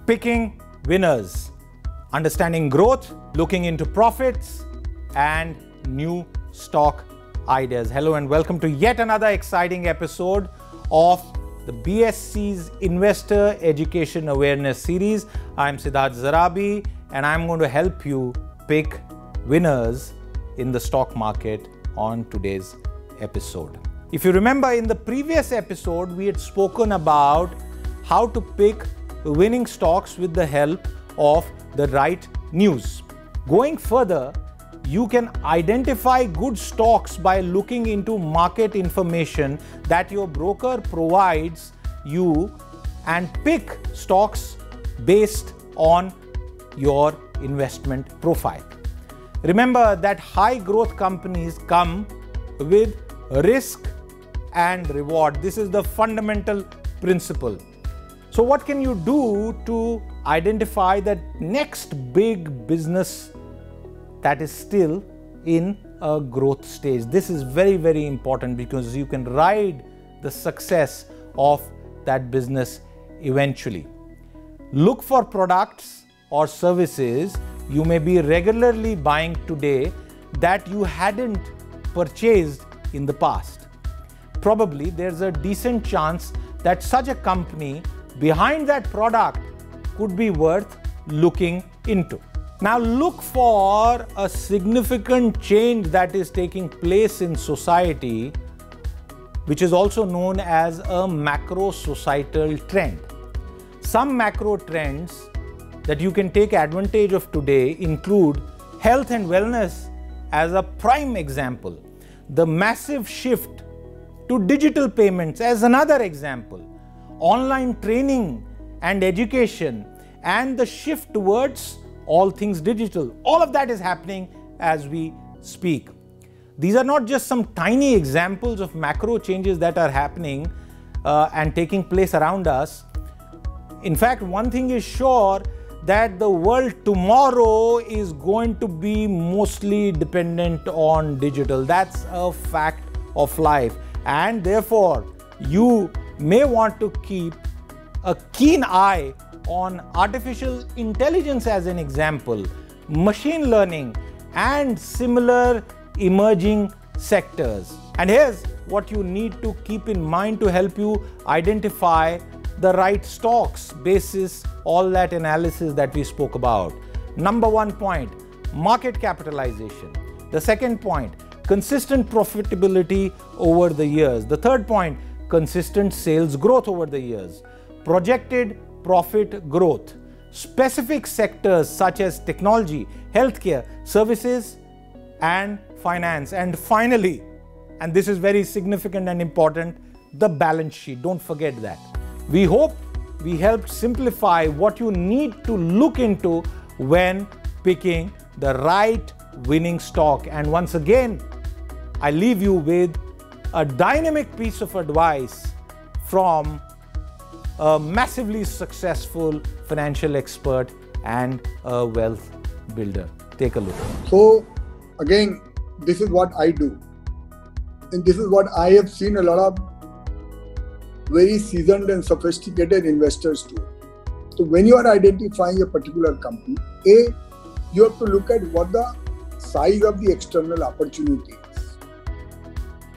picking winners, understanding growth, looking into profits, and new stock ideas. Hello and welcome to yet another exciting episode of the BSC's Investor Education Awareness Series. I'm Siddharth Zarabi and I'm going to help you pick winners in the stock market on today's episode. If you remember, in the previous episode, we had spoken about how to pick winning stocks with the help of the right news. Going further, you can identify good stocks by looking into market information that your broker provides you and pick stocks based on your investment profile. Remember that high growth companies come with risk and reward. This is the fundamental principle. So what can you do to identify that next big business that is still in a growth stage? This is very, very important because you can ride the success of that business eventually. Look for products or services you may be regularly buying today that you hadn't purchased in the past. Probably there's a decent chance that such a company behind that product could be worth looking into. Now look for a significant change that is taking place in society, which is also known as a macro societal trend. Some macro trends that you can take advantage of today include health and wellness as a prime example, the massive shift to digital payments as another example, online training and education, and the shift towards all things digital. All of that is happening as we speak. These are not just some tiny examples of macro changes that are happening and taking place around us. In fact, one thing is sure, that the world tomorrow is going to be mostly dependent on digital. That's a fact of life. And therefore, you may want to keep a keen eye on artificial intelligence as an example, machine learning, and similar emerging sectors. And here's what you need to keep in mind to help you identify the right stocks basis all that analysis that we spoke about. Number 1 point, market capitalization. The second point, consistent profitability over the years. The third point, consistent sales growth over the years. Projected profit growth. Specific sectors such as technology, healthcare, services, and finance. And finally, and this is very significant and important, the balance sheet. Don't forget that. We hope we helped simplify what you need to look into when picking the right winning stock. And once again, I leave you with a dynamic piece of advice from a massively successful financial expert and a wealth builder. Take a look. So again, this is what I do. And this is what I have seen a lot of very seasoned and sophisticated investors do. So when you are identifying a particular company, you have to look at what the size of the external opportunity is.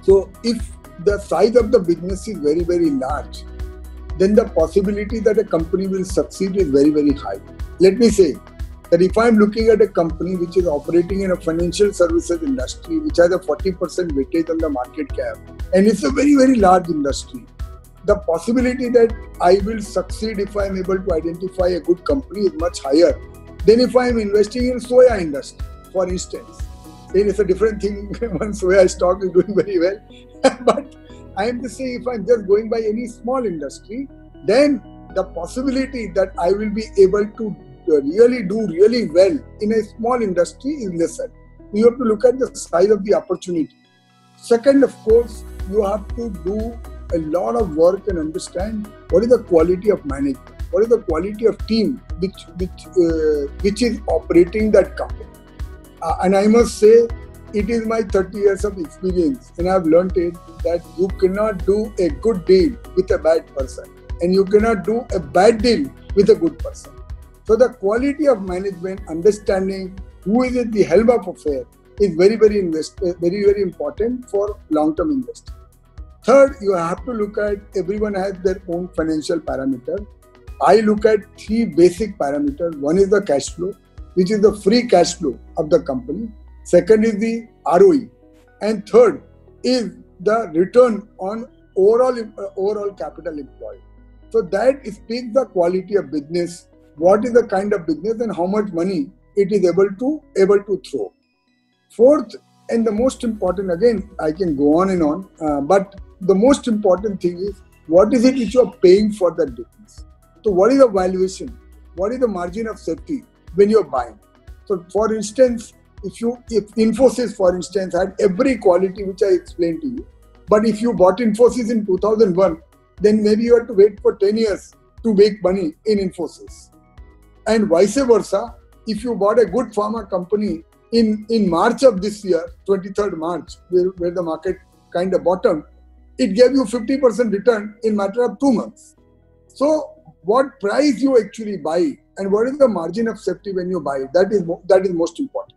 So if the size of the business is very, very large, then the possibility that a company will succeed is very, very high. Let me say that if I'm looking at a company which is operating in a financial services industry, which has a 40% weightage on the market cap, and it's a very, very large industry, the possibility that I will succeed if I'm able to identify a good company is much higher than if I'm investing in soya industry, for instance. Then it's a different thing when soya stock is doing very well. But I am to say, if I'm just going by any small industry, then the possibility that I will be able to really do really well in a small industry is lesser. You have to look at the size of the opportunity. Second, of course, you have to do a lot of work and understand what is the quality of management, what is the quality of team which is operating that company. And I must say, it is my 30 years of experience, and I've learned it that you cannot do a good deal with a bad person, and you cannot do a bad deal with a good person. So the quality of management, understanding who is at the helm of affair is very, very important for long-term investing. Third, you have to look at everyone has their own financial parameter. I look at three basic parameters. One is the cash flow, which is the free cash flow of the company. Second is the ROE. And third is the return on overall capital employed. So that speaks the quality of business, what is the kind of business and how much money it is able to throw. Fourth, and the most important, again, I can go on and on, but the most important thing is what is it which you are paying for that business. So what is the valuation? What is the margin of safety when you are buying? So for instance, if Infosys, for instance, had every quality which I explained to you, but if you bought Infosys in 2001, then maybe you have to wait for 10 years to make money in Infosys. And vice versa, if you bought a good pharma company in March of this year, 23rd March, where the market kind of bottomed, it gave you 50% return in matter of 2 months. So what price you actually buy and what is the margin of safety when you buy, that is most important.